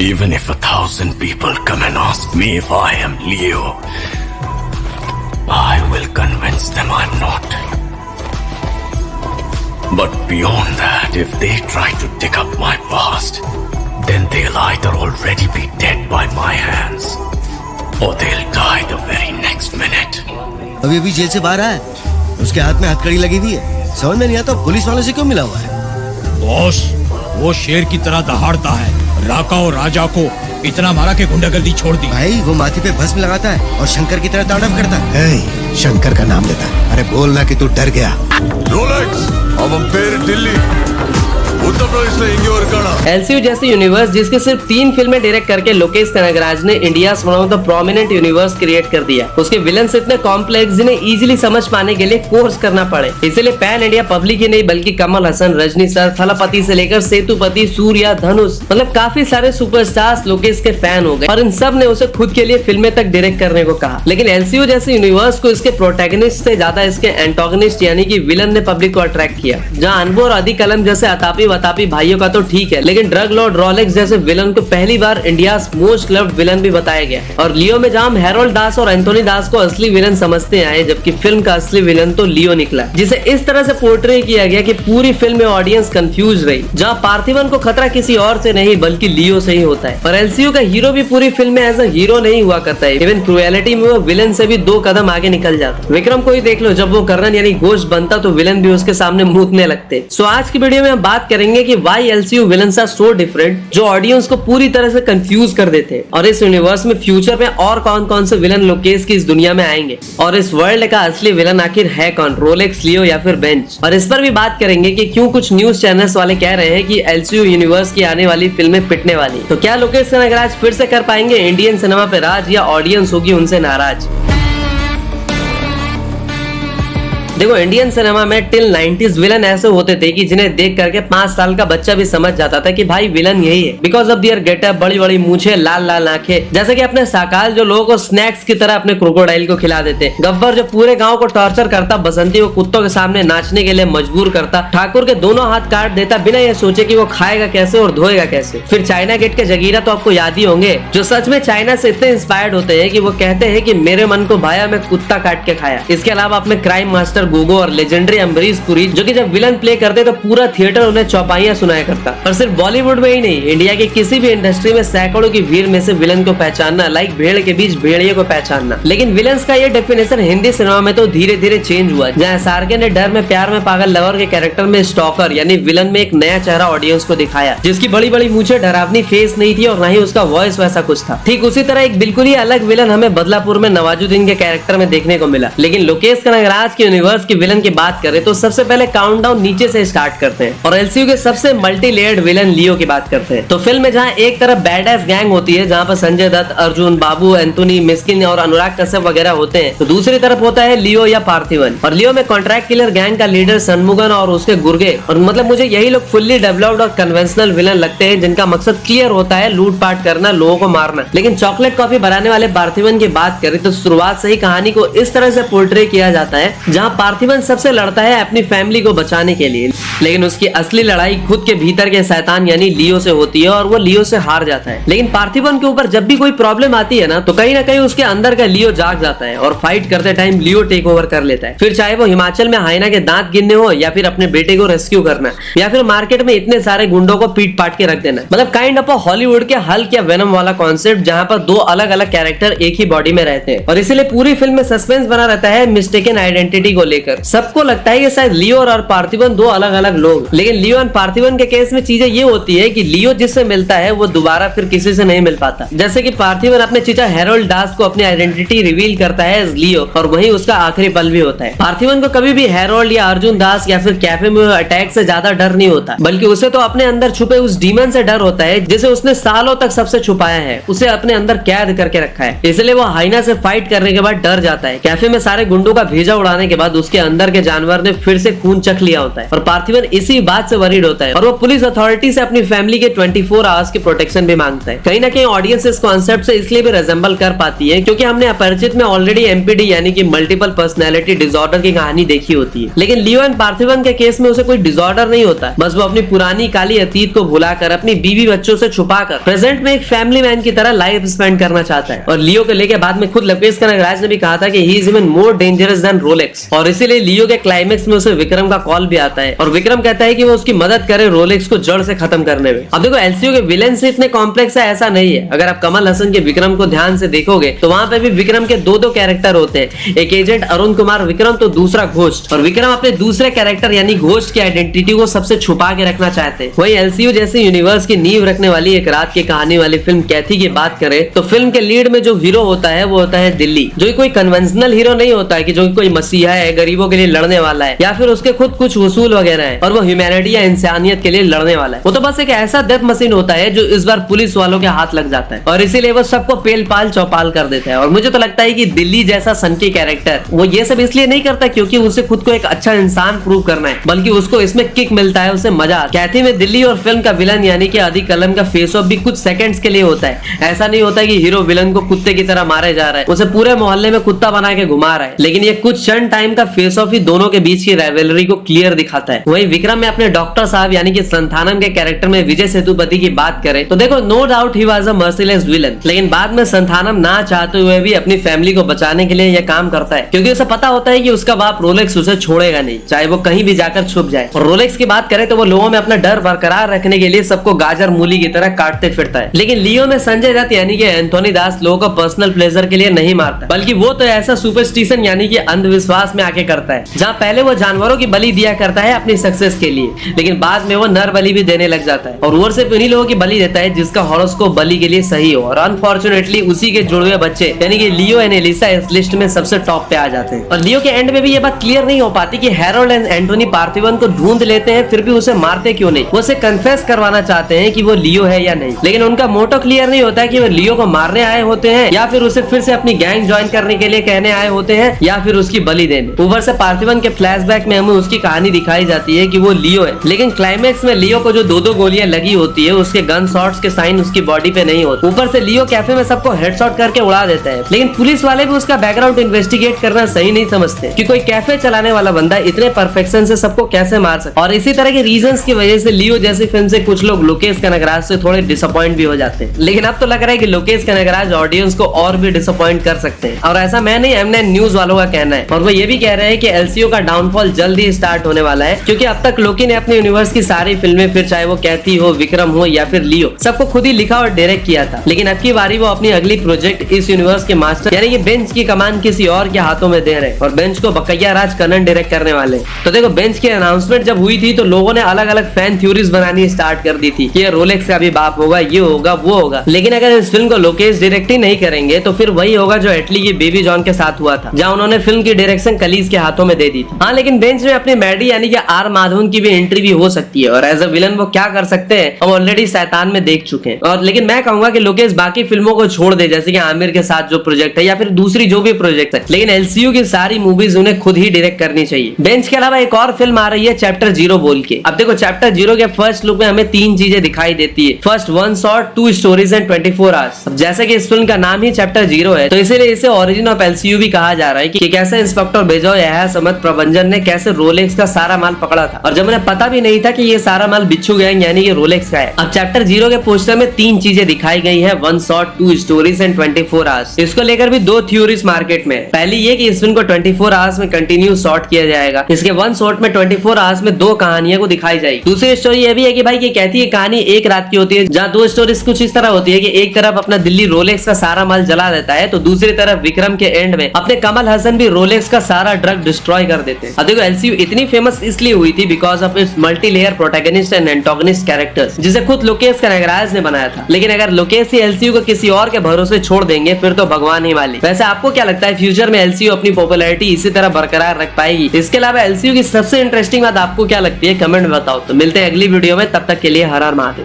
Even if 1,000 people come and ask me if I am Leo, I will convince them I'm not. But beyond that, if they try to dig up my past, then they'll either already be dead by my hands, or they'll die the very next minute. अभी अभी jail से बाहर आया, उसके हाथ में हथकड़ी लगी हुई है। समझ में नहीं आता पुलिस वालों से क्यों मिला हुआ है। बॉस, वो शेर की तरह दहाड़ता है। राका और राजा को इतना मारा कि गुंडागर्दी छोड़ दी। भाई वो माथे पे भस्म लगाता है और शंकर की तरह तांडव करता है। शंकर का नाम लेता है। अरे बोलना कि तू डर गया। रोलेक्स, அவன் பேரு டில்லி, उत्तर प्रदेश में इंगे और कड़ा। एलसीयू जैसी यूनिवर्स जिसके सिर्फ 3 फिल्में डायरेक्ट करके लोकेश कनगराज ने India one of the prominent universe create कर दिया। उसके विलन्स इतने कॉम्प्लेक्स जिन्हें इजीली समझ पाने के लिए कोर्स करना पड़े, इसलिए पैन इंडिया पब्लिक ही नहीं बल्कि कमल हसन, रजनी सर, थलपति से लेकर सेतुपति, सूर्या, धनुष, मतलब काफी सारे सुपरस्टार्स लोकेश के फैन हो गए और इन सब ने उसे खुद के लिए फिल्में तक डायरेक्ट करने को कहा। लेकिन एलसीयू जैसे यूनिवर्स को इसके प्रोटैगनिस्ट से ज्यादा इसके एंटागनिस्ट यानी कि विलन ने पब्लिक को अट्रैक्ट किया। जहाँ अनबू और आदि कलम जैसे अतापी वतापी भाइयों का तो ठीक है, लेकिन ड्रग लॉर्ड रोलेक्स जैसे विलन को पहली बार इंडिया मोस्ट लव्ड विलन भी बताया गया। और लियो में जहाँ हम हेरोल्ड दास और एंथोनी दास को असली विलन समझते आए, जबकि फिल्म का असली विलन तो लियो निकला, जिसे इस तरह से पोर्ट्रे किया गया कि पूरी फिल्म में ऑडियंस कंफ्यूज रही। जहाँ पार्थिवन को खतरा किसी और से नहीं बल्कि लियो से ही होता है। और एलसीयू का हीरो भी पूरी फिल्म में एज अ हीरो नहीं हुआ करता है, इवन क्रुएलिटी में वो विलन से भी 2 कदम आगे निकल जाता। विक्रम को ही देख लो, जब वो कर्णन यानी घोस्ट बनता तो विलन भी उसके सामने मूतने लगते। सो आज की वीडियो में हम बात करेंगे कि why LCU villains are so different, जो ऑडियंस को पूरी तरह से कंफ्यूज कर देते हैं। और इस यूनिवर्स में फ्यूचर में और कौन कौन से विलन लोकेश की इस दुनिया में आएंगे, और इस वर्ल्ड का असली विलन आखिर है कौन, रोलेक्स, लियो या फिर बेंच। और इस पर भी बात करेंगे कि क्यों कुछ न्यूज चैनल्स वाले कह रहे हैं कि एलसीयू यूनिवर्स की आने वाली फिल्में पिटने वाली। तो क्या लोकेश कनगराज फिर से कर पाएंगे इंडियन सिनेमा पे राज, या ऑडियंस होगी उनसे नाराज। देखो, इंडियन सिनेमा में टिल 90s विलन ऐसे होते थे कि जिन्हें देख करके 5 साल का बच्चा भी समझ जाता था कि भाई विलन यही है, बिकॉज ऑफ दियर गेटअप, बड़ी बड़ी मूछें, लाल लाल आंखें, जैसे कि अपने साकाल जो लोगों को स्नैक्स की तरह अपने क्रोकोडाइल को खिला देते, गब्बर जो पूरे गांव को टॉर्चर करता, बसंती को कुत्तों के सामने नाचने के लिए मजबूर करता, ठाकुर के दोनों हाथ काट देता बिना ये सोचे कि वो खाएगा कैसे और धोएगा कैसे। फिर चाइना गेट के जगीरा तो आपको याद ही होंगे, जो सच में चाइना से इतने इंस्पायर्ड होते हैं कि वो कहते हैं कि मेरे मन को भाया, मैं कुत्ता काट के खाया। इसके अलावा अपने क्राइम मास्टर गोगो और लेजेंडरी अम्बरीश पुरी, जो कि जब विलन प्ले करते तो पूरा थिएटर उन्हें चौपाइयां सुनाया करता। और सिर्फ बॉलीवुड में ही नहीं, इंडिया की किसी भी इंडस्ट्री में सैकड़ों की भीड़ में से विलन को पहचानना लाइक भेड़ के बीच भेड़िए को पहचानना। लेकिन विलन्स का ये डेफिनेशन हिंदी सिनेमा में तो धीरे धीरे चेंज हुआ, जहाँ सार्के ने डर में प्यार में पागल लवर के कैरेक्टर में स्टॉकर यानी विलन में एक नया चेहरा ऑडियंस को दिखाया, जिसकी बड़ी बड़ी मूछें, डरावनी फेस नहीं थी और न ही उसका वॉइस वैसा कुछ था। ठीक उसी तरह एक बिल्कुल ही अलग विलन हमें बदलापुर में नवाजुद्दीन के कैरेक्टर में देखने को मिला। लेकिन लोकेश कनगराज के यूनिवर्स के विलन की बात करें तो सबसे पहले काउंटडाउन नीचे से स्टार्ट करते हैं और एलसीयू के सबसे मल्टी लेयर्ड विलन लियो की बात करते हैं। तो फिल्म में जहां एक तरफ बैडएस गैंग होती है, जहां पर संजय दत्त, अर्जुन, बाबू, एंथोनी, मिस्किन और अनुराग कश्यप वगैरह होते हैं, तो दूसरी तरफ होता है लियो या पार्थिवन। और लियो में कॉन्ट्रैक्ट किलर गैंग का लीडर सनमुगन और उसके गुर्गे, और मतलब मुझे यही लोग फुल्ली डेवलप्ड और कन्वेंशनल विलन लगते हैं, जिनका मकसद क्लियर होता है लूटपाट करना, लोगों को मारना। लेकिन चॉकलेट कॉफी बनाने वाले पार्थिवन की बात करें तो शुरुआत से ही कहानी को इस तरह से पोर्ट्रे किया जाता है, जहां पार्थिवन सबसे लड़ता है अपनी फैमिली को बचाने के लिए, लेकिन उसकी असली लड़ाई खुद के भीतर के शैतान यानी लियो से होती है और वो लियो से हार जाता है। लेकिन पार्थिवन के ऊपर जब भी कोई प्रॉब्लम आती है ना, तो कहीं ना कहीं उसके अंदर का लियो जाग जाता है और फाइट करते टाइम लियो टेक ओवर कर लेता है। फिर चाहे वो हिमाचल में हाइना के दांत गिनने हो, या फिर अपने बेटे को रेस्क्यू करना, या फिर मार्केट में इतने सारे गुंडों को पीट पाट के रख देना, मतलब काइंड ऑफ हॉलीवुड के हल्क या वेनम वाला कॉन्सेप्ट, जहां पर 2 अलग अलग कैरेक्टर एक ही बॉडी में रहते हैं। और इसीलिए पूरी फिल्म में सस्पेंस बना रहता है मिस्टेकन आइडेंटिटी को लेकर। सबको लगता है कि शायद लियो और पार्थिवन 2 अलग अलग लोग, लेकिन लियो और पार्थिवन के केस में चीजें ये होती है कि लियो जिससे मिलता है वो दोबारा फिर किसी से नहीं मिल पाता। जैसे कि पार्थिवन अपने चीचा हेरोल्ड दास को अपनी आइडेंटिटी रिवील करता है एज लियो, और वही उसका आखिरी पल भी होता है। पार्थिवन को कभी भी हेरोल्ड या अर्जुन दास या फिर कैफे में अटैक से ज्यादा डर नहीं होता, बल्कि उसे तो अपने अंदर छुपे उस डीमन से डर होता है जिसे उसने सालों तक सबसे छुपाया है, उसे अपने अंदर कैद करके रखा है। इसलिए वो हाइना से फाइट करने के बाद डर जाता है। कैफे में सारे गुंडों का भेजा उड़ाने के बाद उसके अंदर के जानवर ने फिर से खून चख लिया होता है और पार्थिवन इसी बात से वरीड होता है और वो पुलिस अथॉरिटी से अपनी फैमिली के 24 आवर्स की प्रोटेक्शन भी मांगता है। कहीं ना कहीं ऑडियंस इस कॉन्सेप्ट से इसलिए भी रिजेंबल कर पाती है क्योंकि हमने अपरिचित में ऑलरेडी एमपीडी यानी कि मल्टीपल पर्सनैलिटी डिसऑर्डर की कहानी देखी होती है, लेकिन लियो एंड पार्थिवन के केस में उसे कोई डिसऑर्डर नहीं होता है। बस वो अपनी पुरानी काली अतीत को भुलाकर अपनी बीवी बच्चों से छुपाकर प्रेजेंट में एक फैमिली मैन की तरह लाइफ स्पेंड करना चाहता है। और लियो को लेकर बाद में खुद लोकेश कनगराज ने भी कहा था कि he is even more dangerous than Rolex, और इसीलिए लियो के क्लाइमेक्स में उसे विक्रम का कॉल भी आता है और विक्रम कहता है कि वो उसकी मदद करे रोलेक्स को जड़ से खत्म करने में। अब देखो एलसीयू के विलेन से इतने कॉम्प्लेक्स है ऐसा नहीं है। अगर आप कमल हसन के विक्रम को ध्यान से देखोगे तो वहां पे भी विक्रम के दो कैरेक्टर होते हैं, एक एजेंट अरुण कुमार विक्रम तो दूसरा घोस्ट, और विक्रम अपने दूसरे कैरेक्टर यानी घोस्ट की आइडेंटिटी को सबसे छुपा के रखना चाहते हैं। वही एलसीयू जैसे यूनिवर्स की नींव रखने वाली एक रात की कहानी वाली फिल्म कैथी की बात करें तो फिल्म के लीड में जो हीरो होता है वो होता है दिल्ली, जो कोई कन्वेंशनल हीरो नहीं होता है कि जो कोई मसीहा है, गरीबों के लिए लड़ने वाला है या फिर उसके खुद कुछ वसूल वगैरह है और वो ह्यूमैनिटी या इंसानियत के लिए लड़ने वाला है। वो तो बस एक ऐसा डेथ मशीन होता है जो इस बार पुलिस वालों के हाथ लग जाता है और इसीलिए वो सबको पेल पाल चौपाल कर देता है। और मुझे तो लगता है कि दिल्ली जैसा सनकी कैरेक्टर वो ये सब इसलिए नहीं करता क्योंकि उसे खुद को एक अच्छा इंसान प्रूव करना है, बल्कि उसको इसमें किक मिलता है, उसे मजा आता है। कैथी में दिल्ली और फिल्म का विलन यानी कि आदि कलम का फेस ऑफ भी कुछ सेकंड्स के लिए होता है। ऐसा नहीं होता कि हीरो विलन को कुत्ते की तरह मारे जा रहा है, उसे पूरे मोहल्ले में कुत्ता बना के घुमा रहा है, लेकिन ये कुछ क्षण टाइम का फेस ऑफ ही दोनों के बीच की राइवलरी को क्लियर दिखाता है। वही विक्रम में अपने डॉक्टर साहब यानी कि संथानम के कैरेक्टर में विजय सेतुपति की बात करें तो देखो no doubt he was a merciless villain, लेकिन बाद में संथानम ना चाहते हुए भी अपनी फैमिली को बचाने के लिए यह काम करता है क्योंकि उसे पता होता है कि उसका बाप रोलेक्स उसे छोड़ेगा नहीं, चाहे वो कहीं भी जाकर छुप जाए। और रोलेक्स की बात करें तो वो लोगों में अपना डर बरकरार रखने के लिए सबको गाजर मूली की तरह काटते फिरता है, लेकिन लियो में संजय दत्त यानी कि एंथोनी दास लोगों को पर्सनल प्लेजर के लिए नहीं मारता, बल्कि वो तो ऐसा सुपरस्टिशन यानी कि अंधविश्वास में आके करता है जहाँ पहले वो जानवरों की बलि दिया करता है अपनी सक्सेस के लिए, लेकिन बाद में वो नर बलि भी देने लग जाता है और वो सिर्फ उन्हीं लोगों की बलि देता है जिसका हॉरोस्कोप बलि के लिए सही हो। और अनफॉर्चुनेटली उसी के जुड़वे बच्चे यानी कि लियो एंड एलिसा इस लिस्ट में सबसे टॉप पे आ जाते हैं। और लियो के एंड में भी ये बात क्लियर नहीं हो पाती कि हैरोल्ड एंड एंटोनी पार्थिवन को ढूंढ लेते हैं फिर भी उसे मारते क्यों नहीं। वो उसे कन्फेस करवाना चाहते हैं कि वो लियो है या नहीं, लेकिन उनका मोटो क्लियर नहीं होता है कि वो लियो को मारने आए होते हैं या फिर उसे फिर से अपनी गैंग ज्वाइन करने के लिए कहने आए होते हैं या फिर उसकी बलि देने। ऊपर से पार्थिवन के फ्लैशबैक में हमें उसकी कहानी दिखाई जाती है कि वो लियो है, लेकिन क्लाइमेक्स में लियो को जो दो गोलियां लगी होती है उसके गन शॉट्स के साइन उसकी बॉडी पे नहीं होते। ऊपर से लियो कैफे में सबको हेडशॉट करके उड़ा देता है, लेकिन पुलिस वाले भी उसका बैकग्राउंड इन्वेस्टिगेट करना सही नहीं समझते कि कोई कैफे चलाने वाला बंदा इतने परफेक्शन से सबको कैसे मार सकता। और इसी तरह के रीजंस की वजह से लियो जैसी फिल्म से कुछ लोग लोकेश कनगराज से थोड़े डिसअपॉइंट भी हो जाते हैं, लेकिन अब तो लग रहा है कि लोकेश कनगराज ऑडियंस को और भी डिसअपॉइंट कर सकते हैं। और ऐसा मैं नहीं, M9 न्यूज वालों का कहना है और वो ये भी कह रहे हैं कि एलसीयू का डाउनफॉल जल्द ही स्टार्ट होने वाला है क्योंकि अब तक लोकी ने अपने यूनिवर्स की सारी फिल्में फिर चाहे वो कैथी हो, विक्रम हो या फिर लियो सबको खुद ही लिखा और डायरेक्ट किया था, लेकिन अब की बारी वो अपनी अगली प्रोजेक्ट इस यूनिवर्स के मास्टर यानी कि बेंच की कमान किसी और के हाथों में दे रहे हैं और बेंच को बकैया राज कन्नन डायरेक्ट करने वाले। तो देखो बेंच की अनाउंसमेंट जब हुई थी तो लोगों ने अलग अलग फैन थ्योरीज बनानी स्टार्ट कर दी थी कि रोलेक्स का भी बाप होगा, ये होगा वो होगा, लेकिन अगर इस फिल्म को लोकेश डायरेक्ट ही नहीं करेंगे तो फिर वही होगा जो एटली की बेबी जॉन के साथ हुआ था जहाँ उन्होंने फिल्म की डायरेक्शन कलीज के हाथों में दे दी थी। हाँ, लेकिन बेंच में अपनी मैडी यानी कि आर माधवन की भी एंट्री भी हो सकती है और एज अ विलन वो क्या कर सकते हैं हम ऑलरेडी शैतान में देख चुके हैं। और लेकिन मैं कहूंगा कि लोकेश बाकी फिल्मों को छोड़ दे जैसे कि आमिर के साथ जो प्रोजेक्ट है या फिर दूसरी जो भी प्रोजेक्ट है, लेकिन एलसीयू की सारी मूवीज उन्हें खुद ही डायरेक्ट करनी चाहिए। बेंच के अलावा एक और फिल्म आ रही है चैप्टर 0 बोल के। अब देखो चैप्टर 0 के फर्स्ट लुक में हमें 3 चीजें दिखाई देती है, first 1 shot, 2 stories and 24 hours. अब जैसे कि इस फिल्म का नाम ही चैप्टर 0 है तो इसीलिए इसे ओरिजिन ऑफ एलसीयू भी कहा जा रहा है कि कैसे इंस्पेक्टर बेजो यह समत प्रबंधन ने कैसे रोलेक्स का सारा माल पकड़ा था और जब उन्हें पता भी नहीं था कि ये सारा माल बिच्छू गैंग यानी कि रोलेक्स का है। अब चैप्टर 0 के पोस्टर में 3 चीजें दिखाई गई है, 1 शॉट, 2 स्टोरीज एंड 24 आवर्स। इसको लेकर भी 2 थ्योरीज मार्केट में। पहली ये कि इस फिल्म को 24 आवर्स में कंटिन्यू शॉट किया जाएगा, इसके 1 शॉट में 24 आवर्स में 2 कहानियां को दिखाई जाएगी। दूसरी स्टोरी ये भी है कि भाई ये कहती है कहानी एक रात की होती है जहाँ 2 स्टोरीज कुछ इस तरह होती है कि एक तरफ अपना दिल्ली रोलेक्स का सारा माल जला देता है तो दूसरी तरफ विक्रम के एंड में अपने कमल हसन भी रोलेक्स का सारा ड्रग डिस्ट्रॉय कर देते हैं। अब देखो एलसीयू इतनी फेमस इसलिए हुई थी because of its multi layer protagonist and antagonist characters जिसे खुद लोकेश कनगराज ने बनाया था, लेकिन अगर लोकेश ही एलसीयू को किसी और के भरोसे छोड़ देंगे फिर तो भगवान ही वाली। वैसे आपको क्या लगता है फ्यूचर में एलसीयू अपनी पॉपुलैरिटी इसी तरह बरकरार रख पाएगी? इसके अलावा एलसीयू की सबसे इंटरेस्टिंग बात आपको क्या लगती है कमेंट में बताओ। तो मिलते हैं अगली वीडियो में, तब तक के लिए हर हर महादेव।